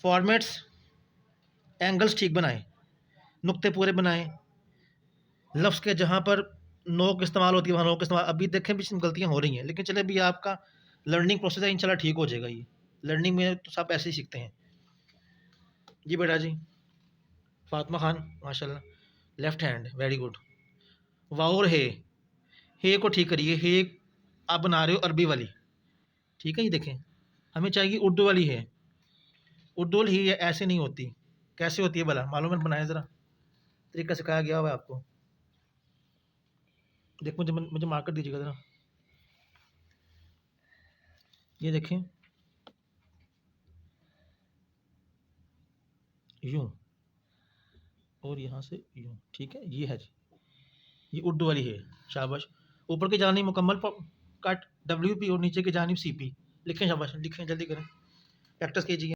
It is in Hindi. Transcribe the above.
फॉर्मेट्स, एंगल्स ठीक बनाएं, नुक्ते पूरे बनाएं, लफ्ज़ के जहाँ पर नोक इस्तेमाल होती है वहाँ नोक इस्तेमाल, अभी देखें भी गलतियाँ हो रही हैं, लेकिन चले अभी आपका लर्निंग प्रोसेस है, इंशाल्लाह ठीक हो जाएगा ये। लर्निंग में तो सब ऐसे ही सीखते हैं। जी बेटा जी, फातिमा खान माशाल्लाह, left hand very good. Wow और हे को ठीक करिए, हे आप बना रहे हो अरबी वाली, ठीक है, ये देखें, हमें चाहिए उर्दू वाली है। उर्दू वाली ही ऐसे नहीं होती, कैसे होती है भला मालूम है, बनाए ज़रा, तरीका सिखाया गया हुआ है आपको। देख मुझे मुझे मार्कर दीजिएगा ज़रा, ये देखें, यूं और यहाँ से यूं, ठीक है, ये है जी, ये उर्दू वाली है। शाबाश। ऊपर की जानी मुकम्मल कट WP और नीचे की जानिब CP लिखें। शाबाश, लिखें, जल्दी करें, प्रैक्टिस कीजिए।